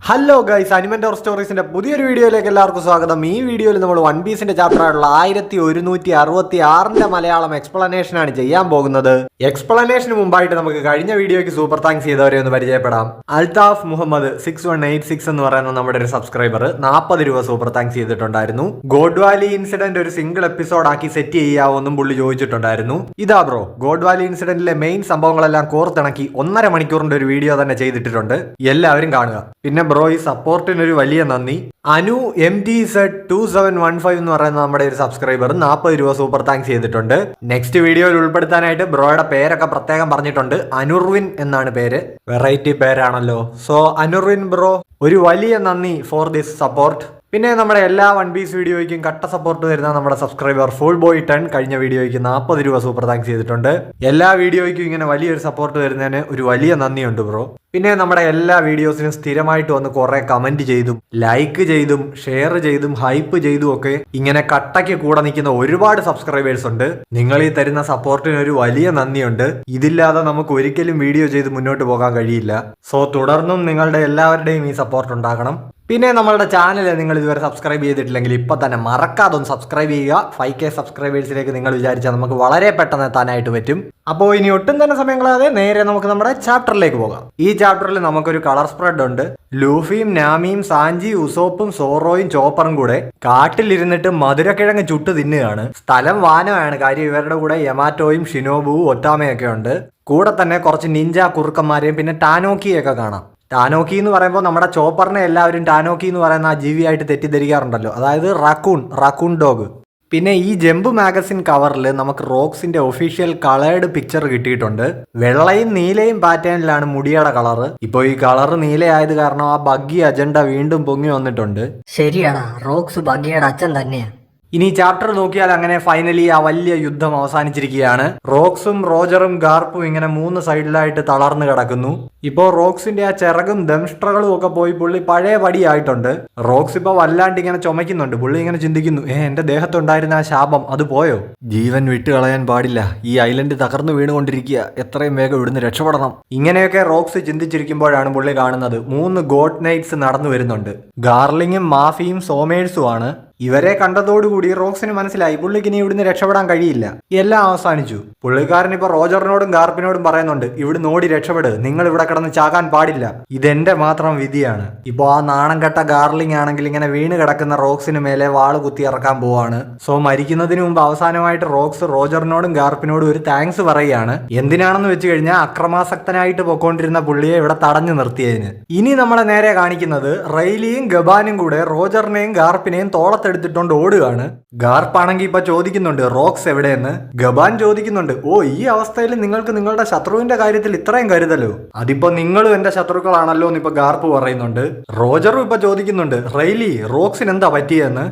Hello guys, animal സ്റ്റോറീസിന്റെ പുതിയൊരു വീഡിയോയിലേക്ക് എല്ലാവർക്കും സ്വാഗതം. ഈ വീഡിയോയിൽ നമ്മൾ വൺ പീസിന്റെ ചാപ്റ്റർ ആയിട്ടുള്ള 1166 മലയാളം എക്സ്പ്ലനേഷൻ ആണ് ചെയ്യാൻ പോകുന്നത്. എക്സ്പ്ലനേഷന് മുമ്പായിട്ട് നമുക്ക് കഴിഞ്ഞ വീഡിയോയ്ക്ക് സൂപ്പർ താങ്ക്സ് ചെയ്തവരെ ഒന്ന് പരിചയപ്പെടാം. അൽതാഫ് മുഹമ്മദ് 6186 എന്ന് പറയുന്ന നമ്മുടെ ഒരു സബ്സ്ക്രൈബർ 40 രൂപ സൂപ്പർ താങ്ക്സ് ചെയ്തിട്ടുണ്ടായിരുന്നു. ഗോഡ് വാലി ഇൻസിഡന്റ് ഒരു സിംഗിൾ എപ്പിസോഡ് ആക്കി സെറ്റ് ചെയ്യാവോന്നും പുള്ളി ചോദിച്ചിട്ടുണ്ടായിരുന്നു. ഇതാ ബ്രോ, ഗോഡ് വാലി ഇൻസിഡന്റിലെ മെയിൻ സംഭവങ്ങളെല്ലാം കോർത്തിണക്കി 1.5 മണിക്കൂറിന്റെ ഒരു വീഡിയോ തന്നെ ചെയ്തിട്ടുണ്ട്. എല്ലാവരും കാണുക. പിന്നെ ബ്രോ, ഈ സപ്പോർട്ടിനൊരു വലിയ നന്ദി. അനു MTZ2715 എന്ന് പറയുന്ന നമ്മുടെ ഒരു സബ്സ്ക്രൈബർ 40 രൂപ സൂപ്പർ താങ്ക്സ് ചെയ്തിട്ടുണ്ട്. നെക്സ്റ്റ് വീഡിയോയിൽ ഉൾപ്പെടുത്താനായിട്ട് ബ്രോയുടെ പേരൊക്കെ പ്രത്യേകം പറഞ്ഞിട്ടുണ്ട്. അനുർവിൻ എന്നാണ് പേര്. വെറൈറ്റി പേരാണല്ലോ. സോ അനുർവിൻ ബ്രോ, ഒരു വലിയ നന്ദി ഫോർ ദിസ് സപ്പോർട്ട്. പിന്നെ നമ്മുടെ എല്ലാ വൺ പീസ് വീഡിയോയ്ക്കും കട്ട സപ്പോർട്ട് തരുന്ന നമ്മുടെ സബ്സ്ക്രൈബർ ഫുൾ ബോയ് 10 കഴിഞ്ഞ വീഡിയോയ്ക്ക് 40 രൂപ സൂപ്പർ താങ്ക്സ് ചെയ്തിട്ടുണ്ട്. എല്ലാ വീഡിയോയ്ക്കും ഇങ്ങനെ വലിയൊരു സപ്പോർട്ട് തരുന്നതിന് ഒരു വലിയ നന്ദിയുണ്ട് ബ്രോ. പിന്നെ നമ്മുടെ എല്ലാ വീഡിയോസിനും സ്ഥിരമായിട്ട് വന്ന് കുറെ കമന്റ് ചെയ്തും ലൈക്ക് ചെയ്തും ഷെയർ ചെയ്തും ഹൈപ്പ് ചെയ്തും ഒക്കെ ഇങ്ങനെ കട്ടയ്ക്ക് കൂടെ നിൽക്കുന്ന ഒരുപാട് സബ്സ്ക്രൈബേഴ്സ് ഉണ്ട്. നിങ്ങൾ ഈ തരുന്ന സപ്പോർട്ടിന് ഒരു വലിയ നന്ദിയുണ്ട്. ഇതില്ലാതെ നമുക്ക് ഒരിക്കലും വീഡിയോ ചെയ്ത് മുന്നോട്ട് പോകാൻ കഴിയില്ല. സോ തുടർന്നും നിങ്ങളുടെ എല്ലാവരുടെയും ഈ സപ്പോർട്ട് ഉണ്ടാകണം. പിന്നെ നമ്മളുടെ ചാനൽ നിങ്ങൾ ഇതുവരെ സബ്സ്ക്രൈബ് ചെയ്തിട്ടില്ലെങ്കിൽ ഇപ്പൊ തന്നെ മറക്കാതെ ഒന്ന് സബ്സ്ക്രൈബ് ചെയ്യുക. 5K സബ്സ്ക്രൈബേഴ്സിലേക്ക് നിങ്ങൾ വിചാരിച്ചാൽ നമുക്ക് വളരെ പെട്ടെന്ന് എത്താനായിട്ട് പറ്റും. അപ്പോൾ ഇനി ഒട്ടും തന്നെ സമയം കളയാതെ നേരെ നമുക്ക് നമ്മുടെ ചാപ്റ്ററിലേക്ക് പോകാം. ഈ ചാപ്റ്ററിൽ നമുക്കൊരു കളർ സ്പ്രെഡ് ഉണ്ട്. ലൂഫിയും നാമിയും സാഞ്ചി ഉസോപ്പും സോറോയും ചോപ്പറും കൂടെ കാട്ടിലിരുന്നിട്ട് മധുരക്കിഴങ്ങ് ചുട്ട് തിന്നുകയാണ്. സ്ഥലം വാനമാണ്. കാര്യം ഇവരുടെ കൂടെ യമാറ്റോയും ഷിനോബുവും ഒറ്റാമയൊക്കെ ഉണ്ട്. കൂടെ തന്നെ കുറച്ച് നിഞ്ച കുറുക്കന്മാരെയും പിന്നെ ടാനോക്കിയൊക്കെ കാണാം. ടാനോക്കി എന്ന് പറയുമ്പോൾ നമ്മുടെ ചോപ്പറിനെ എല്ലാവരും ടാനോക്കി എന്ന് പറയുന്ന ആ ജീവിയായിട്ട് തെറ്റിദ്ധരിക്കാറുണ്ടല്ലോ. അതായത് റാക്കൂൺ ഡോഗ്. പിന്നെ ഈ ജംബ് മാഗസിൻ കവറിൽ നമുക്ക് റോക്സിന്റെ ഒഫീഷ്യൽ കളേർഡ് പിക്ചർ കിട്ടിയിട്ടുണ്ട്. വെള്ളയും നീലയും പാറ്റേണിലാണ് മുടിയുടെ കളറ്. ഇപ്പൊ ഈ കളർ നീലയായത് കാരണം ആ ബഗ്ഗി അജണ്ട വീണ്ടും പൊങ്ങി വന്നിട്ടുണ്ട്. ശരിയാടാ, റോക്സ് ബഗ്ഗിയുടെ അച്ഛൻ തന്നെയാ. ഇനി ചാപ്റ്റർ നോക്കിയാൽ അങ്ങനെ ഫൈനലി ആ വലിയ യുദ്ധം അവസാനിച്ചിരിക്കുകയാണ്. റോക്സും റോജറും ഗാർപ്പും ഇങ്ങനെ 3 സൈഡിലായിട്ട് തളർന്നു കിടക്കുന്നു. ഇപ്പോ റോക്സിന്റെ ആ ചിറകും ദംഷ്ട്രകളും ഒക്കെ പോയി പുള്ളി പഴയ പടിയായിട്ടുണ്ട്. റോക്സ് ഇപ്പൊ വല്ലാണ്ട് ഇങ്ങനെ ചുമക്കുന്നുണ്ട്. പുള്ളി ഇങ്ങനെ ചിന്തിക്കുന്നു, എന്റെ ദേഹത്തുണ്ടായിരുന്ന ആ ശാപം അത് പോയോ? ജീവൻ വിട്ടുകളയാൻ പാടില്ല. ഈ ഐലൻഡ് തകർന്നു വീണുകൊണ്ടിരിക്കുക. എത്രയും വേഗം ഇവിടുന്ന് രക്ഷപ്പെടണം. ഇങ്ങനെയൊക്കെ റോക്സ് ചിന്തിച്ചിരിക്കുമ്പോഴാണ് പുള്ളി കാണുന്നത് 3 ഗോഡ് നൈറ്റ്സ് നടന്നു വരുന്നുണ്ട്. ഗാർലിങ്ങും മാഫിയും സോമേഴ്സും ആണ്. ഇവരെ കണ്ടതോടുകൂടി റോക്സിന് മനസ്സിലായി പുള്ളിക്ക് ഇനി ഇവിടുന്ന് രക്ഷപ്പെടാൻ കഴിയില്ല. എല്ലാം അവസാനിച്ചു. പുള്ളിക്കാരൻ ഇപ്പൊ റോജറിനോടും ഗാർപ്പിനോടും പറയുന്നുണ്ട്, ഇവിടുന്ന് ഓടി രക്ഷപ്പെട്. നിങ്ങൾ ഇവിടെ കിടന്ന് ചാകാൻ പാടില്ല. ഇതെന്റെ മാത്രം വിധിയാണ്. ഇപ്പൊ ആ നാണം കെട്ട ഗാർലിംഗ് ആണെങ്കിൽ ഇങ്ങനെ വീണ് കിടക്കുന്ന റോക്സിന് മേലെ വാള് കുത്തി ഇറക്കാൻ പോവാണ്. സോ മരിക്കുന്നതിന് മുമ്പ് അവസാനമായിട്ട് റോക്സ് റോജറിനോടും ഗാർപ്പിനോടും ഒരു താങ്ക്സ് പറയുകയാണ്. എന്തിനാണെന്ന് വെച്ച് കഴിഞ്ഞാൽ അക്രമാസക്തനായിട്ട് പൊക്കോണ്ടിരുന്ന പുള്ളിയെ ഇവിടെ തടഞ്ഞു നിർത്തിയതിന്. ഇനി നമ്മളെ നേരെ കാണിക്കുന്നത് റെയിലിയും ഗബാനും കൂടെ റോജറിനെയും ഗാർപ്പിനെയും എടുത്തിട്ടോണ്ട് ഓടുകയാണ്. ഗാർപ്പാണെങ്കിൽ ഇപ്പൊ ചോദിക്കുന്നുണ്ട് റോക്സ് എവിടെയെന്ന്. ഗബാൻ ചോദിക്കുന്നുണ്ട്, ഈ അവസ്ഥയിൽ നിങ്ങൾക്ക് നിങ്ങളുടെ ശത്രുവിന്റെ കാര്യത്തിൽ ഇത്രയും കരുതലോ? അതിപ്പോ നിങ്ങളും എന്റെ ശത്രുക്കളാണല്ലോ എന്ന് ഇപ്പൊ ഗാർപ്പ് പറയുന്നുണ്ട്. റോജറും ഇപ്പൊ ചോദിക്കുന്നുണ്ട്, റെയ്ലി റോക്സിന് എന്താ പറ്റിയെന്ന്.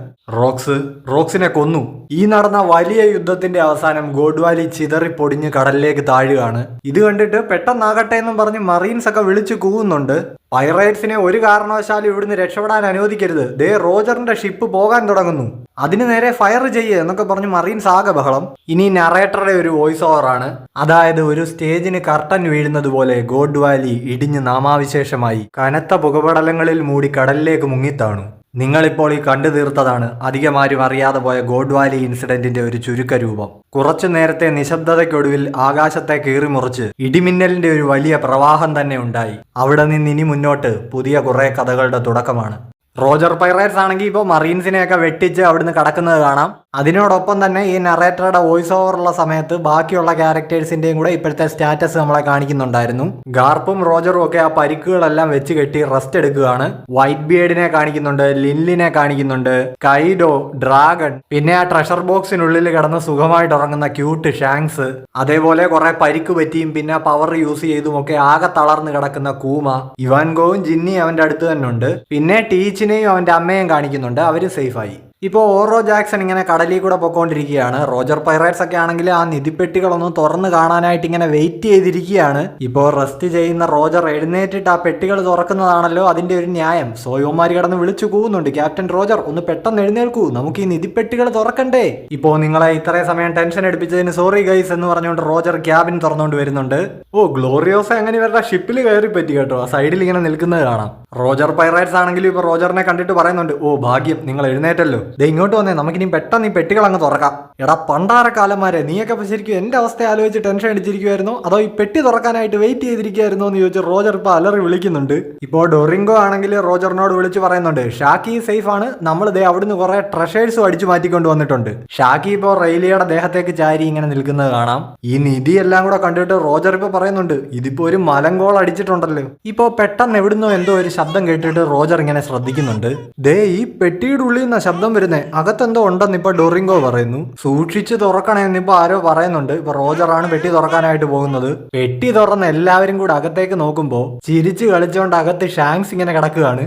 റോക്സിനെ കൊന്നു. ഈ നടന്ന വലിയ യുദ്ധത്തിന്റെ അവസാനം ഗോഡ് വാലി ചിതറി പൊടിഞ്ഞ് കടലിലേക്ക് താഴുകയാണ്. ഇത് കണ്ടിട്ട് പെട്ടെന്നാകട്ടെ എന്നും പറഞ്ഞ് മറീൻസ് ഒക്കെ വിളിച്ചു കൂവുന്നുണ്ട്. പൈറേറ്റ്സിനെ ഒരു കാരണവശാലും ഇവിടുന്ന് രക്ഷപ്പെടാൻ അനുവദിക്കരുത്. ദേ റോജറിന്റെ ഷിപ്പ് പോകാൻ തുടങ്ങുന്നു. അതിന് നേരെ ഫയർ ചെയ്യേ എന്നൊക്കെ പറഞ്ഞ് മറീൻസ് ആകെ ബഹളം. ഇനി നറേറ്ററുടെ ഒരു വോയിസ് ഓവർ ആണ്. അതായത് ഒരു സ്റ്റേജിന് കർട്ടൻ വീഴുന്നത് പോലെ ഗോഡ് വാലി ഇടിഞ്ഞ് നാമാവിശേഷമായി കനത്ത പുകപടലങ്ങളിൽ മൂടി കടലിലേക്ക് മുങ്ങിത്താണു. നിങ്ങളിപ്പോൾ ഈ കണ്ടു തീർത്തതാണ് അധികമാരും അറിയാതെ പോയ ഗോഡ് വാലി ഇൻസിഡന്റിന്റെ ഒരു ചുരുക്ക രൂപം. കുറച്ചു നേരത്തെ നിശബ്ദതയ്ക്കൊടുവിൽ ആകാശത്തെ കീറിമുറിച്ച് ഇടിമിന്നലിന്റെ ഒരു വലിയ പ്രവാഹം തന്നെ ഉണ്ടായി. അവിടെ നിന്ന് ഇനി മുന്നോട്ട് പുതിയ കുറെ കഥകളുടെ തുടക്കമാണ്. റോജർ പൈറേറ്റ്സ് ആണെങ്കിൽ ഇപ്പോൾ മറീൻസിനെയൊക്കെ വെട്ടിച്ച് അവിടുന്ന് കടക്കുന്നത് കാണാം. അതിനോടൊപ്പം തന്നെ ഈ നറേറ്ററുടെ വോയിസ് ഓവറുള്ള സമയത്ത് ബാക്കിയുള്ള ക്യാരക്ടേഴ്സിന്റെയും കൂടെ ഇപ്പോഴത്തെ സ്റ്റാറ്റസ് നമ്മളെ കാണിക്കുന്നുണ്ടായിരുന്നു. ഗാർപ്പും റോജറും ഒക്കെ ആ പരിക്കുകളെല്ലാം വെച്ച് കെട്ടി റെസ്റ്റ് എടുക്കുകയാണ്. വൈറ്റ് ബിയേഡിനെ കാണിക്കുന്നുണ്ട്, ലിൻലിനെ കാണിക്കുന്നുണ്ട്, കൈഡോ, ഡ്രാഗൺ, പിന്നെ ആ ട്രഷർ ബോക്സിനുള്ളിൽ കിടന്ന് സുഖമായിട്ട് ഉറങ്ങുന്ന ക്യൂട്ട് ഷാങ്സ്, അതേപോലെ കുറെ പരിക്ക് പറ്റിയും പിന്നെ പവർ യൂസ് ചെയ്തും ഒക്കെ ആകെ തളർന്ന് കിടക്കുന്ന കൂമ, ഇവാൻഗോവും ജിന്നി അവന്റെ അടുത്ത് തന്നെ ഉണ്ട്. പിന്നെ ടീച്ചിനെയും അവന്റെ അമ്മയും കാണിക്കുന്നുണ്ട്. അവര് സേഫായി. ഇപ്പോൾ ഓറോ ജാക്സൺ ഇങ്ങനെ കടലിൽ കൂടെ പൊക്കോണ്ടിരിക്കുകയാണ്. റോജർ പൈറേറ്റ്സ് ഒക്കെ ആണെങ്കിൽ ആ നിധിപ്പെട്ടികളൊന്നും തുറന്നു കാണാനായിട്ട് ഇങ്ങനെ വെയിറ്റ് ചെയ്തിരിക്കുകയാണ്. ഇപ്പോൾ റെസ്റ്റ് ചെയ്യുന്ന റോജർ എഴുന്നേറ്റിട്ട് ആ പെട്ടികൾ തുറക്കുന്നതാണല്ലോ അതിന്റെ ഒരു ന്യായം. സോയോമാര് കിടന്ന് വിളിച്ചു കൂവുന്നുണ്ട്, ക്യാപ്റ്റൻ റോജർ ഒന്ന് പെട്ടെന്ന് എഴുന്നേൽക്കൂ, നമുക്ക് ഈ നിധിപ്പെട്ടികൾ തുറക്കണ്ടേ. ഇപ്പോ നിങ്ങളെ ഇത്രയും സമയം ടെൻഷൻ എടുപ്പിച്ചതിന് സോറി ഗൈസ് എന്ന് പറഞ്ഞുകൊണ്ട് റോജർ ക്യാബിൻ തുറന്നുകൊണ്ട് വരുന്നുണ്ട്. ഓ ഗ്ലോറിയോസ അങ്ങനെ ഇവരുടെ ഷിപ്പിൽ കയറി പറ്റി കേട്ടോ, ആ സൈഡിൽ ഇങ്ങനെ നിൽക്കുന്നത് കാണാം. റോജർ പൈറേറ്റ്സ് ആണെങ്കിലും ഇപ്പൊ റോജറിനെ കണ്ടിട്ട് പറയുന്നുണ്ട്, ഓ ഭാഗ്യം നിങ്ങൾ എഴുന്നേറ്റല്ലോ, ദേ ഇങ്ങോട്ട് വന്നേ, നമുക്കിനി പെട്ടെന്ന് ഈ പെട്ടികൾ അങ്ങ് തുറക്കാം. എടാ പണ്ടാരക്കാലന്മാരെ, നീയൊക്കെ ശരിക്കും എന്റെ അവസ്ഥ ആലോചിച്ച് ടെൻഷൻ അടിച്ചിരിക്കുമായിരുന്നോ അതോ ഈ പെട്ടി തുറക്കാനായിട്ട് വെയിറ്റ് ചെയ്തിരിക്കുമായിരുന്നോ എന്ന് ചോദിച്ച് റോജർ ഇപ്പൊ അലറി വിളിക്കുന്നുണ്ട്. ഇപ്പോൾ ഡൊറിങ്കോ ആണെങ്കിൽ റോജറിനോട് വിളിച്ച് പറയുന്നുണ്ട്, ഷാക്കി സേഫ് ആണ്, നമ്മൾ ദേ അവിടുന്ന് കുറെ ട്രഷേഴ്സും അടിച്ചു മാറ്റിക്കൊണ്ട് വന്നിട്ടുണ്ട്. ഷാക്കി ഇപ്പോൾ റെയിലിയുടെ ദേഹത്തേക്ക് ചാരി ഇങ്ങനെ നിൽക്കുന്നത് കാണാം. ഈ നിധി എല്ലാം കൂടെ കണ്ടിട്ട് റോജർ ഇപ്പൊ പറയുന്നുണ്ട്, ഇതിപ്പോ ഒരു മലങ്കോൾ അടിച്ചിട്ടുണ്ടല്ലോ. ഇപ്പോ പെട്ടെന്ന് എവിടുന്നോ എന്തോ ഒരു ശബ്ദം കേട്ടിട്ട് റോജർ ഇങ്ങനെ ശ്രദ്ധിക്കുന്നുണ്ട്. ദേ ഈ പെട്ടിയുടെ ഉള്ളിൽ നിന്നാ ശബ്ദം വരുന്നേ, അകത്തെന്തോ ഉണ്ടെന്ന് ഇപ്പൊ ഡൊറിങ്കോ പറയുന്നു. സൂക്ഷിച്ച് തുറക്കണേന്ന് ഇപ്പൊ ആരോ പറയുന്നുണ്ട്. ഇപ്പൊ റോജറാണ് പെട്ടി തുറക്കാനായിട്ട് പോകുന്നത്. പെട്ടി തുറന്ന് എല്ലാവരും കൂടെ അകത്തേക്ക് നോക്കുമ്പോ ചിരിച്ചു കളിച്ചുകൊണ്ട് അകത്ത് ഷാങ്സ് ഇങ്ങനെ കിടക്കുകയാണ്.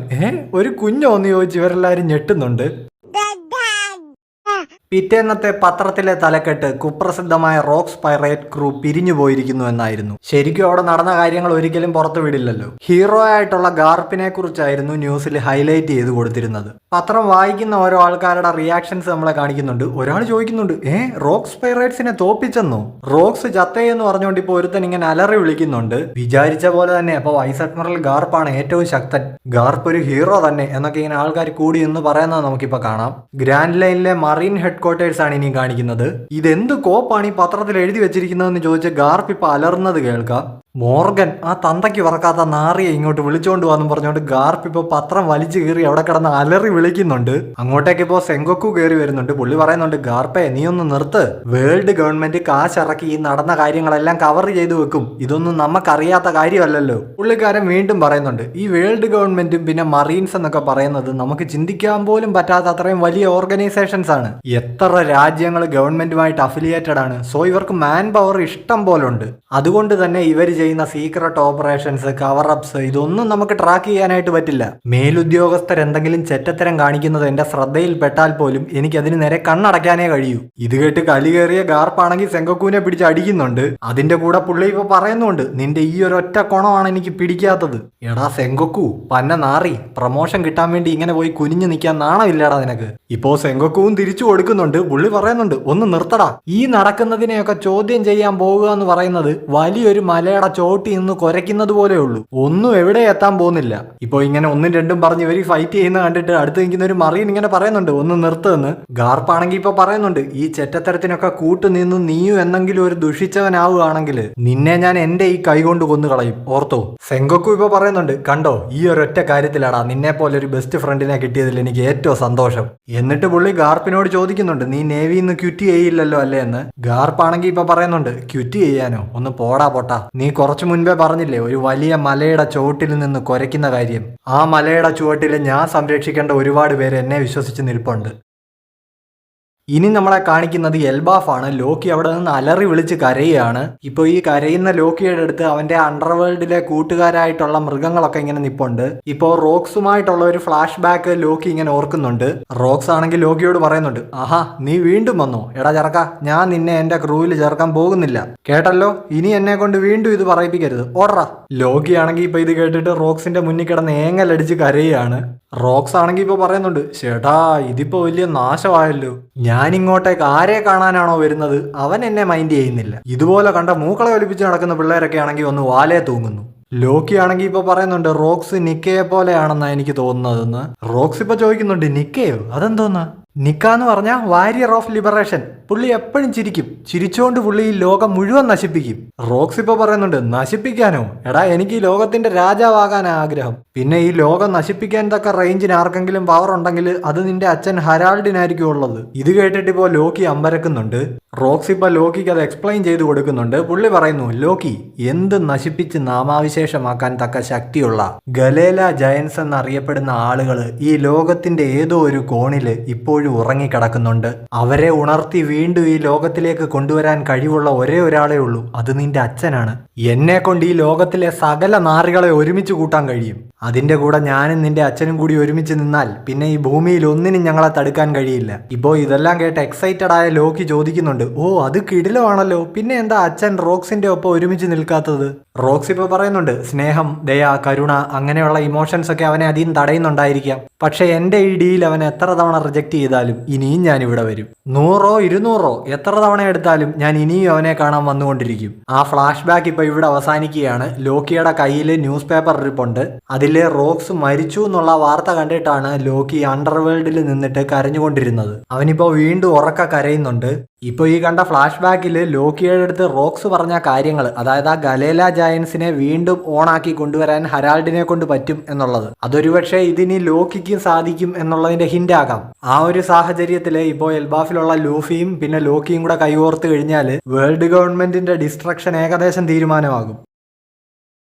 ഒരു കുഞ്ഞോ എന്ന് ചോദിച്ച് ഇവരെല്ലാരും ഞെട്ടുന്നുണ്ട്. പിറ്റേന്നത്തെ പത്രത്തിലെ തലക്കെട്ട് കുപ്രസിദ്ധമായ റോക്സ് പൈറേറ്റ് ക്രൂ പിരിഞ്ഞു പോയിരിക്കുന്നു എന്നായിരുന്നു. ശരിക്കും അവിടെ നടന്ന കാര്യങ്ങൾ ഒരിക്കലും പുറത്തു വിടില്ലല്ലോ. ഹീറോ ആയിട്ടുള്ള ഗാർപ്പിനെ കുറിച്ചായിരുന്നു ന്യൂസിൽ ഹൈലൈറ്റ് ചെയ്ത് കൊടുത്തിരുന്നത്. പത്രം വായിക്കുന്ന ഓരോ ആൾക്കാരുടെ റിയാക്ഷൻസ് നമ്മളെ കാണിക്കുന്നുണ്ട്. ഒരാൾ ചോദിക്കുന്നുണ്ട്, റോക്സ് പൈറേറ്റ്സിനെ തോപ്പിച്ചെന്നോ, റോക്സ് ചത്തേ എന്ന് പറഞ്ഞുകൊണ്ട് ഇപ്പൊ ഒരുത്തൻ ഇങ്ങനെ അലറി വിളിക്കുന്നുണ്ട്. വിചാരിച്ച പോലെ തന്നെ അപ്പൊ വൈസ് അഡ്മിറൽ ഗാർപ്പാണ് ഏറ്റവും ശക്തൻ, ഗാർപ്പ് ഒരു ഹീറോ തന്നെ എന്നൊക്കെ ഇങ്ങനെ ആൾക്കാർ കൂടി എന്ന് പറയുന്നത് നമുക്കിപ്പോ കാണാം. ഗ്രാൻഡ് ലൈനിലെ മറീൻ ഹെഡ്ക്വാർട്ടേഴ്സ് ആണ് ഇനി കാണിക്കുന്നത്. ഇതെന്ത് കോപ്പാണ് ഈ പത്രത്തിൽ എഴുതി വെച്ചിരിക്കുന്നതെന്ന് ചോദിച്ച് ഗാർപ്പ് ഇപ്പൊ അലർന്നത് കേൾക്കാം. മോർഗൻ ആ തന്തയ്ക്ക് പറക്കാത്ത നാറിയെ ഇങ്ങോട്ട് വിളിച്ചോണ്ട് പോവാന്ന് പറഞ്ഞുകൊണ്ട് ഗാർപ്പ് ഇപ്പൊ പത്രം വലിച്ചു കീറി അവിടെ കിടന്ന് അലറി വിളിക്കുന്നുണ്ട്. അങ്ങോട്ടേക്ക് ഇപ്പോ സെങ്കോക്കു കയറി വരുന്നുണ്ട്. പുള്ളി പറയുന്നുണ്ട്, ഗാർപ്പെ നീ ഒന്ന് നിർത്ത്, വേൾഡ് ഗവൺമെന്റ് കാശിറക്കി ഈ നടന്ന കാര്യങ്ങളെല്ലാം കവർ ചെയ്തു വെക്കും, ഇതൊന്നും നമുക്കറിയാത്ത കാര്യമല്ലല്ലോ. പുള്ളിക്കാരൻ വീണ്ടും പറയുന്നുണ്ട്, ഈ വേൾഡ് ഗവൺമെന്റും പിന്നെ മറീൻസ് എന്നൊക്കെ പറയുന്നത് നമുക്ക് ചിന്തിക്കാൻ പോലും പറ്റാത്ത അത്രയും വലിയ ഓർഗനൈസേഷൻസ് ആണ്. എത്ര രാജ്യങ്ങൾ ഗവൺമെന്റുമായിട്ട് അഫിലിയേറ്റഡ് ആണ്. സോ ഇവർക്ക് മാൻ പവർ ഇഷ്ടം പോലെ ഉണ്ട്. അതുകൊണ്ട് തന്നെ ഇവർ ചെയ്യുന്ന സീക്രട്ട് ഓപ്പറേഷൻസ്, കവറപ്സ് ഇതൊന്നും നമുക്ക് ട്രാക്ക് ചെയ്യാനായിട്ട് പറ്റില്ല. മേലുദ്യോഗസ്ഥർ എന്തെങ്കിലും ചെറ്റത്തരം കാണിക്കുന്നത് എന്റെ ശ്രദ്ധയിൽപ്പെട്ടാൽ പോലും എനിക്ക് അതിന് നേരെ കണ്ണടയ്ക്കാനേ കഴിയൂ. ഇത് കേട്ട് കലി കയറിയ ഗാർപ്പാണെങ്കിൽ സെങ്കോക്കുവിനെ പിടിച്ച് അടിക്കുന്നുണ്ട്. അതിന്റെ കൂടെ പുള്ളി ഇപ്പൊ പറയുന്നുണ്ട്, നിന്റെ ഈ ഒരൊറ്റ കുണമാണ് എനിക്ക് പിടിക്കാത്തത്. എടാ സെങ്കോക്കു പന്ന നാറി, പ്രമോഷൻ കിട്ടാൻ വേണ്ടി ഇങ്ങനെ പോയി കുനിഞ്ഞു നിൽക്കാൻ നാണമില്ലടാ നിനക്ക്. ഇപ്പോ സെങ്കോക്കുവും തിരിച്ചു കൊടുക്കുന്നുണ്ട്. പുള്ളി പറയുന്നുണ്ട്, ഒന്ന് നിർത്തടാ, ഈ നടക്കുന്നതിനെയൊക്കെ ചോദ്യം ചെയ്യാൻ പോകുക എന്ന് പറയുന്നത് വലിയൊരു മലയുടെ ചോട്ടി നിന്ന് കുരയ്ക്കുന്നത് പോലെയുള്ളൂ, ഒന്നും എവിടെ എത്താൻ പോകുന്നില്ല. ഇപ്പൊ ഇങ്ങനെ ഒന്നും രണ്ടും പറഞ്ഞ് ഇവര് ഫൈറ്റ് ചെയ്യുന്ന കണ്ടിട്ട് അടുത്ത് നിൽക്കുന്ന ഒരു മറീൻ ഇങ്ങനെ പറയുന്നുണ്ട്, ഒന്ന് നിർത്തുമെന്ന്. ഗാർപ്പാണെങ്കിൽ ഇപ്പൊ പറയുന്നുണ്ട്, ഈ ചെറ്റത്തരത്തിനൊക്കെ കൂട്ടുനിന്ന് നീയും എന്നെങ്കിലും ഒരു ദുഷിച്ചവനാവുകയാണെങ്കിൽ നിന്നെ ഞാൻ എന്റെ ഈ കൈ കൊണ്ട് കൊന്നു കളയും, ഓർത്തോ. സെങ്കോക്കു ഇപ്പൊ പറയുന്നുണ്ട്, കണ്ടോ ഈ ഒരൊറ്റ കാര്യത്തിലാടാ നിന്നെ പോലെ ഒരു ബെസ്റ്റ് ഫ്രണ്ടിനെ കിട്ടിയതിൽ എനിക്ക് ഏറ്റവും സന്തോഷം. എന്നിട്ട് പുള്ളി ഗാർപ്പിനോട് ചോദിക്കുന്നുണ്ട്, നീ നേവിയിൽ നിന്ന് ക്വിറ്റ് ചെയ്യില്ലല്ലോ അല്ലേ എന്ന്. ഗാർപ്പാണെങ്കിൽ ഇപ്പൊ പറയുന്നുണ്ട്, ക്വിറ്റ് ചെയ്യാനോ, ഒന്ന് പോടാ പൊട്ടാ, നീ കുറച്ചു മുൻപേ പറഞ്ഞില്ലേ ഒരു വലിയ മലയുടെ ചുവട്ടിൽ നിന്ന് കുരയ്ക്കുന്ന കാര്യം. ആ മലയുടെ ചുവട്ടിൽ ഞാൻ സംരക്ഷിക്കേണ്ട ഒരുപാട് പേര് എന്നെ വിശ്വസിച്ച് നിൽപ്പുണ്ട്. ഇനി നമ്മളെ കാണിക്കുന്നത് എൽബാഫ് ആണ്. ലോക്കി അവിടെ നിന്ന് അലറി വിളിച്ച് കരയുകയാണ്. ഇപ്പോൾ ഈ കരയുന്ന ലോക്കിയുടെ അടുത്ത് അവന്റെ അണ്ടർവേൾഡിലെ കൂട്ടുകാരായിട്ടുള്ള മൃഗങ്ങളൊക്കെ ഇങ്ങനെ നിപ്പുണ്ട്. ഇപ്പോൾ റോക്സുമായിട്ടുള്ള ഒരു ഫ്ലാഷ് ബാക്ക് ലോക്കി ഇങ്ങനെ ഓർക്കുന്നുണ്ട്. റോക്സ് ആണെങ്കിൽ ലോക്കിയോട് പറയുന്നുണ്ട്, ആഹാ നീ വീണ്ടും വന്നോ, എടാ ചെറുക്ക, ഞാൻ നിന്നെ എന്റെ ക്രൂവിൽ ചേർക്കാൻ പോകുന്നില്ല കേട്ടല്ലോ, ഇനി എന്നെ കൊണ്ട് വീണ്ടും ഇത് പറയിപ്പിക്കരുത്, ഓർഡറാ. ലോക്കി ആണെങ്കിൽ ഇപ്പൊ ഇത് കേട്ടിട്ട് റോക്സിന്റെ മുന്നിൽ കിടന്ന് ഏങ്ങലടിച്ച് കരയുകയാണ്. റോക്സ് ആണെങ്കിൽ ഇപ്പൊ പറയുന്നുണ്ട്, ചേട്ടാ ഇതിപ്പോ വലിയ നാശമായല്ലോ, ഞാൻ ഇങ്ങോട്ടേക്ക് ആരെ കാണാനാണോ വരുന്നത് അവൻ എന്നെ മൈൻഡ് ചെയ്യുന്നില്ല. ഇതുപോലെ കണ്ട മൂക്കളെ ഒലിപ്പിച്ച് നടക്കുന്ന പിള്ളേരൊക്കെ ആണെങ്കിൽ ഒന്ന് വാലേ തൂങ്ങുന്നു. ലോക്കി ആണെങ്കിൽ ഇപ്പൊ പറയുന്നുണ്ട്, റോക്സ് നിക്കയെ പോലെയാണെന്നാ എനിക്ക് തോന്നുന്നതെന്ന്. റോക്സ് ഇപ്പൊ ചോദിക്കുന്നുണ്ട്, നിക്കയോ അതെന്തോന്നാ? നിക്ക എന്ന് പറഞ്ഞ വാരിയർ ഓഫ് ലിബറേഷൻ. പുള്ളി എപ്പോഴും ചിരിക്കും, ചിരിച്ചുകൊണ്ട് പുള്ളി ഈ ലോകം മുഴുവൻ നശിപ്പിക്കും. റോക്സ് ഇപ്പൊ പറയുന്നുണ്ട്, നശിപ്പിക്കാനോ, എടാ എനിക്ക് ഈ ലോകത്തിന്റെ രാജാവാകാനാ ആഗ്രഹം. പിന്നെ ഈ ലോകം നശിപ്പിക്കാൻ തക്ക റേഞ്ചിന് ആർക്കെങ്കിലും പവർ ഉണ്ടെങ്കിൽ അത് നിന്റെ അച്ഛൻ ഹരാൾഡിനായിരിക്കും ഉള്ളത്. ഇത് കേട്ടിട്ട് ഇപ്പോ ലോക്കി അമ്പരക്കുന്നുണ്ട്. റോക്സ് ഇപ്പൊ ലോക്കിക്ക് അത് എക്സ്പ്ലെയിൻ ചെയ്ത് കൊടുക്കുന്നുണ്ട്. പുള്ളി പറയുന്നു, ലോക്കി എന്ത് നശിപ്പിച്ച് നാമാവിശേഷമാക്കാൻ തക്ക ശക്തിയുള്ള ഗലേല ജയൻസ് എന്നറിയപ്പെടുന്ന ആളുകൾ ഈ ലോകത്തിന്റെ ഏതോ ഒരു കോണില് ഇപ്പോഴും ഇപ്പോഴും ഉറങ്ങിക്കിടക്കുന്നുണ്ട്. അവരെ ഉണർത്തി വീണ്ടും ഈ ലോകത്തിലേക്ക് കൊണ്ടുവരാൻ കഴിവുള്ള ഒരേ ഒരാളേ ഉള്ളൂ, അത് നിന്റെ അച്ഛനാണ്. എന്നെ കൊണ്ട് ഈ ലോകത്തിലെ സകല നാറികളെ ഒരുമിച്ച് കൂട്ടാൻ കഴിയും. അതിന്റെ കൂടെ ഞാനും നിന്റെ അച്ഛനും കൂടി ഒരുമിച്ച് നിന്നാൽ പിന്നെ ഈ ഭൂമിയിൽ ഒന്നിനും ഞങ്ങളെ തടുക്കാൻ കഴിയില്ല. ഇപ്പോ ഇതെല്ലാം കേട്ട് എക്സൈറ്റഡ് ആയ ലോക്കി ചോദിക്കുന്നുണ്ട്, ഓ അത് കിടിലമാണല്ലോ, പിന്നെ എന്താ അച്ഛൻ റോക്സിന്റെ ഒപ്പം ഒരുമിച്ച് നിൽക്കാത്തത്? റോക്സ് ഇപ്പൊ പറയുന്നുണ്ട്, സ്നേഹം, ദയ, കരുണ അങ്ങനെയുള്ള ഇമോഷൻസ് ഒക്കെ അവനെ അധികം തടയുന്നുണ്ടായിരിക്കാം. പക്ഷെ എന്റെ ഈ ഡീൽ അവൻ എത്ര തവണ റിജക്ട് ചെയ്താലും ഇനിയും ഞാൻ ഇവിടെ വരും. 100 200 എത്ര തവണ എടുത്താലും ഞാൻ ഇനിയും അവനെ കാണാൻ വന്നുകൊണ്ടിരിക്കും. ആ ഫ്ലാഷ് ബാക്ക് ഇപ്പൊ ഇവിടെ അവസാനിക്കുകയാണ്. ലോക്കിയുടെ കയ്യിൽ ന്യൂസ് പേപ്പർ ഇരിപ്പുണ്ട്. അതില് റോക്സ് മരിച്ചു എന്നുള്ള വാർത്ത കണ്ടിട്ടാണ് ലോക്കി അണ്ടർവേൾഡിൽ നിന്നിട്ട് കരഞ്ഞുകൊണ്ടിരുന്നത്. അവനിപ്പോ വീണ്ടും ഉറക്ക കരയുന്നുണ്ട്. ഇപ്പൊ ഈ കണ്ട ഫ്ലാഷ് ബാക്കില് ലോക്കിയുടെ അടുത്ത് റോക്സ് പറഞ്ഞ കാര്യങ്ങൾ, അതായത് ആ ഗലേല ജയൻസിനെ വീണ്ടും ഓണാക്കി കൊണ്ടുവരാൻ ഹരാൾഡിനെ കൊണ്ട് പറ്റും എന്നുള്ളത്, അതൊരുപക്ഷെ ഇതിനി ലോക്കിക്കും സാധിക്കും എന്നുള്ളതിന്റെ ഹിന്റ് ആകാം. ആ ഒരു സാഹചര്യത്തില് ഇപ്പോ എൽബാഫിലുള്ള ലൂഫിയും പിന്നെ ലോക്കിയും കൂടെ കൈകോർത്ത് കഴിഞ്ഞാൽ വേൾഡ് ഗവൺമെന്റിന്റെ ഡിസ്ട്രക്ഷൻ ഏകദേശം തീരുമാനമാകും.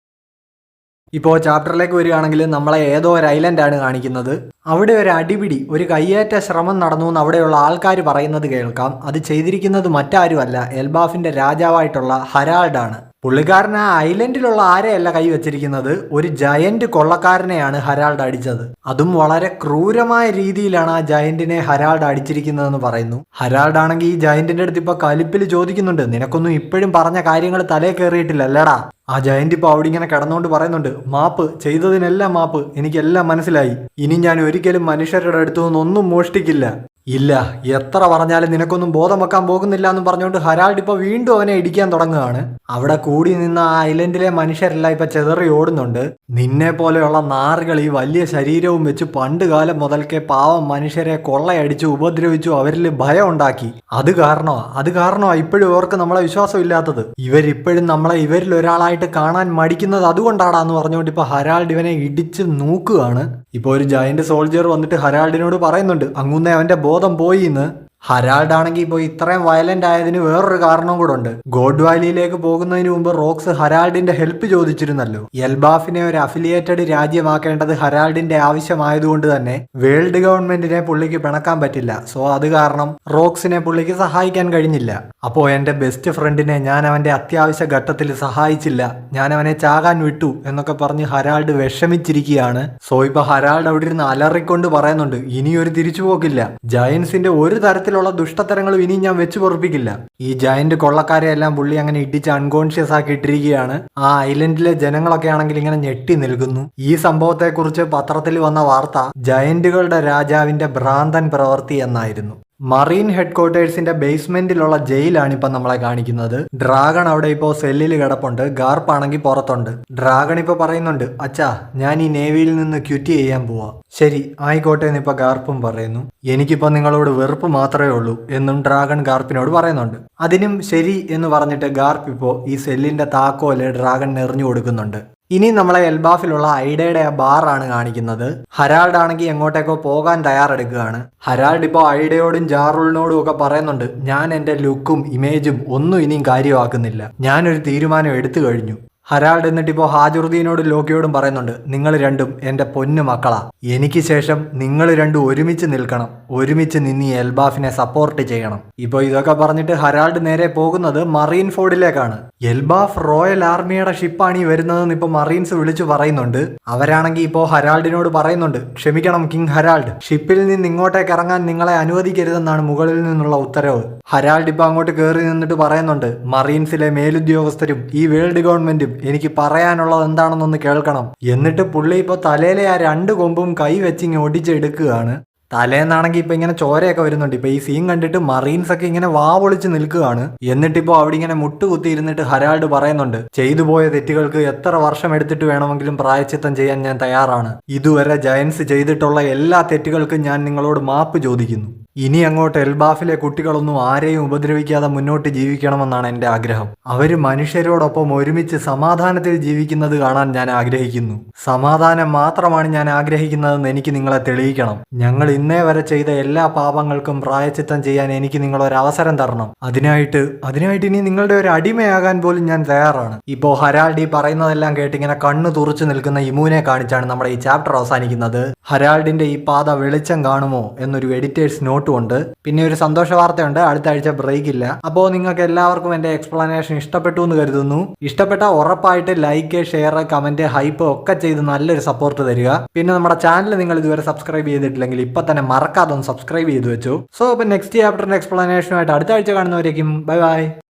ഇപ്പോൾ ചാപ്റ്ററിലേക്ക് വരികയാണെങ്കിൽ നമ്മളെ ഏതോ ഒരു ഐലൻഡാണ് കാണിക്കുന്നത്. അവിടെ ഒരു അടിപിടി, ഒരു കയ്യേറ്റ ശ്രമം നടന്നു എന്ന് അവിടെയുള്ള ആൾക്കാർ പറയുന്നത് കേൾക്കാം. അത് ചെയ്തിരിക്കുന്നത് മറ്റാരുമല്ല, എൽബാഫിന്റെ രാജാവായിട്ടുള്ള ഹരാൾഡാണ്. പുള്ളിക്കാരൻ ആ ഐലൻഡിലുള്ള ആരെയല്ല കൈവച്ചിരിക്കുന്നത്, ഒരു ജയന്റ് കൊള്ളക്കാരനെയാണ് ഹരാൾഡ് അടിച്ചത്. അതും വളരെ ക്രൂരമായ രീതിയിലാണ് ആ ജയന്റിനെ ഹരാൾഡ് അടിച്ചിരിക്കുന്നതെന്ന് പറയുന്നു. ഹരാൾഡ് ആണെങ്കിൽ ഈ ജയന്റിന്റെ അടുത്ത് ഇപ്പൊ കലിപ്പിൽ ചോദിക്കുന്നുണ്ട്, നിനക്കൊന്നും ഇപ്പോഴും പറഞ്ഞ കാര്യങ്ങൾ തലേ കയറിയിട്ടില്ലല്ലടാ. ആ ജയന്റ് ഇപ്പൊ അവിടെ ഇങ്ങനെ കിടന്നുകൊണ്ട് പറയുന്നുണ്ട്, മാപ്പ്, ചെയ്തതിനെല്ലാം മാപ്പ്, എനിക്കെല്ലാം മനസ്സിലായി. ഇനി ഞാൻ ഒരിക്കലും മനുഷ്യരുടെ അടുത്തു നിന്നൊന്നും മോഷ്ടിക്കില്ല. ഇല്ല, എത്ര പറഞ്ഞാലും നിനക്കൊന്നും ബോധം വെക്കാൻ പോകുന്നില്ല എന്ന് പറഞ്ഞുകൊണ്ട് ഹരാൾഡ് ഇപ്പൊ വീണ്ടും അവനെ ഇടിക്കാൻ തുടങ്ങുകയാണ്. അവിടെ കൂടി നിന്ന ആ ഐലൻഡിലെ മനുഷ്യരെല്ലാം ഇപ്പൊ ചെതറി ഓടുന്നുണ്ട്. നിന്നെ പോലെയുള്ള നാറുകൾ ഈ വലിയ ശരീരവും വെച്ച് പണ്ട് കാലം മുതൽക്കേ പാവം മനുഷ്യരെ കൊള്ളയടിച്ചു ഉപദ്രവിച്ചു അവരിൽ ഭയം ഉണ്ടാക്കി. അത് കാരണമാ ഇപ്പോഴും ഇവർക്ക് നമ്മളെ വിശ്വാസം ഇല്ലാത്തത്. ഇവരിപ്പോഴും നമ്മളെ ഇവരിൽ ഒരാളായിട്ട് കാണാൻ മടിക്കുന്നത് അതുകൊണ്ടാടാന്ന് പറഞ്ഞുകൊണ്ട് ഇപ്പൊ ഹരാൾഡ് ഇവനെ ഇടിച്ച് നോക്കുകയാണ്. ഇപ്പൊ ഒരു ജയന്റ് സോൾജിയർ വന്നിട്ട് ഹരാൾഡിനോട് പറയുന്നുണ്ട്, അങ്ങുന്നേ അവന്റെ ബോധം പോയി എന്ന്. ഹരാൾഡ് ആണെങ്കിൽ ഇപ്പോൾ ഇത്രയും വയലന്റ് ആയതിന് വേറൊരു കാരണവും കൂടെ ഉണ്ട്. ഗോഡ് വാലിയിലേക്ക് പോകുന്നതിന് മുമ്പ് റോക്സ് ഹരാൾഡിന്റെ ഹെൽപ്പ് ചോദിച്ചിരുന്നല്ലോ. എൽബാഫിനെ ഒരു അഫിലിയേറ്റഡ് രാജ്യമാക്കേണ്ടത് ഹരാൾഡിന്റെ ആവശ്യമായതുകൊണ്ട് തന്നെ വേൾഡ് ഗവൺമെന്റിനെ പുള്ളിക്ക് പിണക്കാൻ പറ്റില്ല. സോ അത് കാരണം റോക്സിനെ പുള്ളിക്ക് സഹായിക്കാൻ കഴിഞ്ഞില്ല. അപ്പോൾ എന്റെ ബെസ്റ്റ് ഫ്രണ്ടിനെ ഞാൻ അവന്റെ അത്യാവശ്യ ഘട്ടത്തിൽ സഹായിച്ചില്ല, ഞാൻ അവനെ ചാകാൻ വിട്ടു എന്നൊക്കെ പറഞ്ഞ് ഹരാൾഡ് വിഷമിച്ചിരിക്കുകയാണ്. സോ ഇപ്പൊ ഹരാൾഡ് അവിടെ ഇരുന്ന് അലറിക്കൊണ്ട് പറയുന്നുണ്ട്, ഇനിയൊരു തിരിച്ചുപോക്കില്ല, ജയൻസിന്റെ ഒരു തരത്തിലുള്ള ദുഷ്ടത്തരങ്ങളും ഇനി ഞാൻ വെച്ചു പൊറപ്പിക്കില്ല. ഈ ജയന്റ് കൊള്ളക്കാരെ എല്ലാം പുള്ളി അങ്ങനെ ഇടിച്ച് അൺകോൺഷ്യസ് ആക്കി ഇട്ടിരിക്കുകയാണ്. ആ ഐലൻഡിലെ ജനങ്ങളൊക്കെ ആണെങ്കിൽ ഇങ്ങനെ ഞെട്ടി നിൽക്കുന്നു. ഈ സംഭവത്തെ കുറിച്ച് പത്രത്തിൽ വന്ന വാർത്ത ജയന്റുകളുടെ രാജാവിന്റെ ഭ്രാന്തൻ പ്രവൃത്തി എന്നായിരുന്നു. മറീൻ ഹെഡ്ക്വാർട്ടേഴ്സിന്റെ ബേസ്മെന്റിലുള്ള ജയിലാണ് ഇപ്പൊ നമ്മളെ കാണിക്കുന്നത്. ഡ്രാഗൺ അവിടെ ഇപ്പോ സെല്ലിൽ കിടപ്പുണ്ട്, ഗാർപ്പ് ആണെങ്കിൽ പുറത്തുണ്ട്. ഡ്രാഗൺ ഇപ്പൊ പറയുന്നുണ്ട്, അച്ഛാ ഞാൻ ഈ നേവിയിൽ നിന്ന് ക്വിറ്റ് ചെയ്യാൻ പോവാ. ശരി ആയിക്കോട്ടെ എന്ന് ഇപ്പൊ ഗാർപ്പും പറയുന്നു. എനിക്കിപ്പോ നിങ്ങളോട് വെറുപ്പ് മാത്രമേ ഉള്ളൂ എന്നും ഡ്രാഗൺ ഗാർപ്പിനോട് പറയുന്നുണ്ട്. അതിനും ശരി എന്ന് പറഞ്ഞിട്ട് ഗാർപ്പ് ഇപ്പോ ഈ സെല്ലിന്റെ താക്കോല് ഡ്രാഗൺ എറിഞ്ഞു കൊടുക്കുന്നുണ്ട്. ഇനി നമ്മളെ എൽബാഫിലുള്ള ഐഡയുടെ ആ ബാറാണ് കാണിക്കുന്നത്. ഹരാൾഡ് ആണെങ്കിൽ എങ്ങോട്ടേക്കോ പോകാൻ തയ്യാറെടുക്കുകയാണ്. ഹരാൾഡ് ഇപ്പോൾ ഐഡയോടും ജാറുളിനോടും ഒക്കെ പറയുന്നുണ്ട്, ഞാൻ എൻ്റെ ലുക്കും ഇമേജും ഒന്നും ഇനിയും കാര്യമാക്കുന്നില്ല, ഞാനൊരു തീരുമാനം എടുത്തു കഴിഞ്ഞു. ഹരാൾഡ് എന്നിട്ട് ഇപ്പോൾ ഹാജുറുദ്ദീനോടും ലോക്കിയോടും പറയുന്നുണ്ട്, നിങ്ങൾ രണ്ടും എൻ്റെ പൊന്നു മക്കളാ, എനിക്ക് ശേഷം നിങ്ങൾ രണ്ടും ഒരുമിച്ച് നിൽക്കണം, ഒരുമിച്ച് നിന്ന് എൽബാഫിനെ സപ്പോർട്ട് ചെയ്യണം. ഇപ്പോൾ ഇതൊക്കെ പറഞ്ഞിട്ട് ഹരാൾഡ് നേരെ പോകുന്നത് മറീൻ ഫോർഡിലേക്കാണ്. എൽബാഫ് റോയൽ ആർമിയുടെ ഷിപ്പാണ് ഈ വരുന്നതെന്ന് ഇപ്പോൾ മറീൻസ് വിളിച്ചു പറയുന്നുണ്ട്. അവരാണെങ്കിൽ ഇപ്പോൾ ഹരാൾഡിനോട് പറയുന്നുണ്ട്, ക്ഷമിക്കണം കിങ് ഹരാൾഡ്, ഷിപ്പിൽ നിന്ന് ഇങ്ങോട്ടേക്ക് ഇറങ്ങാൻ നിങ്ങളെ അനുവദിക്കരുതെന്നാണ് മുകളിൽ നിന്നുള്ള ഉത്തരവ്. ഹരാൾഡ് ഇപ്പോൾ അങ്ങോട്ട് കയറി നിന്നിട്ട് പറയുന്നുണ്ട്, മറീൻസിലെ മേലുദ്യോഗസ്ഥരും ഈ വേൾഡ് ഗവൺമെന്റും എനിക്ക് പറയാനുള്ളത് എന്താണെന്നൊന്ന് കേൾക്കണം. എന്നിട്ട് പുള്ളി ഇപ്പൊ തലയിലെ ആ 2 കൊമ്പും കൈ വെച്ചിങ്ങ് ഒടിച്ചെടുക്കുകയാണ്. തലേന്നാണെങ്കിൽ ഇപ്പൊ ഇങ്ങനെ ചോരയൊക്കെ വരുന്നുണ്ട്. ഇപ്പൊ ഈ സീൻ കണ്ടിട്ട് മറീൻസ് ഒക്കെ ഇങ്ങനെ വാ പൊളിച്ച് നിൽക്കുകയാണ്. എന്നിട്ടിപ്പോ അവിടെ ഇങ്ങനെ മുട്ടുകുത്തി ഇരുന്നിട്ട് ഹരാൾഡ് പറയുന്നുണ്ട്, ചെയ്തു പോയ തെറ്റുകൾക്ക് എത്ര വർഷം എടുത്തിട്ട് വേണമെങ്കിലും പ്രായച്ചിത്തം ചെയ്യാൻ ഞാൻ തയ്യാറാണ്. ഇതുവരെ ജയൻസ് ചെയ്തിട്ടുള്ള എല്ലാ തെറ്റുകൾക്കും ഞാൻ നിങ്ങളോട് മാപ്പ് ചോദിക്കുന്നു. ഇനി അങ്ങോട്ട് എൽബാഫിലെ കുട്ടികളൊന്നും ആരെയും ഉപദ്രവിക്കാതെ മുന്നോട്ട് ജീവിക്കണമെന്നാണ് എൻ്റെ ആഗ്രഹം. അവര് മനുഷ്യരോടൊപ്പം ഒരുമിച്ച് സമാധാനത്തിൽ ജീവിക്കുന്നത് കാണാൻ ഞാൻ ആഗ്രഹിക്കുന്നു. സമാധാനം മാത്രമാണ് ഞാൻ ആഗ്രഹിക്കുന്നതെന്ന് എനിക്ക് നിങ്ങളെ തെളിയിക്കണം. ഞങ്ങൾ ഇന്നേ വരെ ചെയ്ത എല്ലാ പാപങ്ങൾക്കും പ്രായച്ചിത്തം ചെയ്യാൻ എനിക്ക് നിങ്ങളൊരവസരം തരണം. അതിനായിട്ട് ഇനി നിങ്ങളുടെ ഒരു അടിമയാകാൻ പോലും ഞാൻ തയ്യാറാണ്. ഇപ്പോ ഹരാൾഡ് ഈ പറയുന്നതെല്ലാം കേട്ട് ഇങ്ങനെ കണ്ണു തുറച്ചു നിൽക്കുന്ന ഇമൂനെ കാണിച്ചാണ് നമ്മുടെ ഈ ചാപ്റ്റർ അവസാനിക്കുന്നത്. ഹരാൾഡിന്റെ ഈ പാത വെളിച്ചം കാണുമോ എന്നൊരു എഡിറ്റേഴ്സ് നോട്ട് സപ്പോർട്ടും ഉണ്ട്. പിന്നെ ഒരു സന്തോഷ വാർത്തയുണ്ട്, അടുത്ത ആഴ്ച ബ്രേക്ക് ഇല്ല. അപ്പോൾ നിങ്ങൾക്ക് എല്ലാവർക്കും എൻ്റെ എക്സ്പ്ലനേഷൻ ഇഷ്ടപ്പെട്ടു എന്ന് കരുതുന്നു. ഇഷ്ടപ്പെട്ട ഉറപ്പായിട്ട് ലൈക്ക്, ഷെയർ, കമന്റ്, ഹൈപ്പ് ഒക്കെ ചെയ്ത് നല്ലൊരു സപ്പോർട്ട് തരിക. പിന്നെ നമ്മുടെ ചാനൽ നിങ്ങൾ ഇതുവരെ സബ്സ്ക്രൈബ് ചെയ്തിട്ടില്ലെങ്കിൽ ഇപ്പൊ തന്നെ മറക്കാതെ ഒന്ന് സബ്സ്ക്രൈബ് ചെയ്ത് വെച്ചു. സോ അപ്പോൾ നെക്സ്റ്റ് ചാപ്റ്ററിന്റെ എക്സ്പ്ലനേഷനുമായിട്ട് അടുത്ത ആഴ്ച കാണുന്നവരേക്കും ബൈ ബൈ.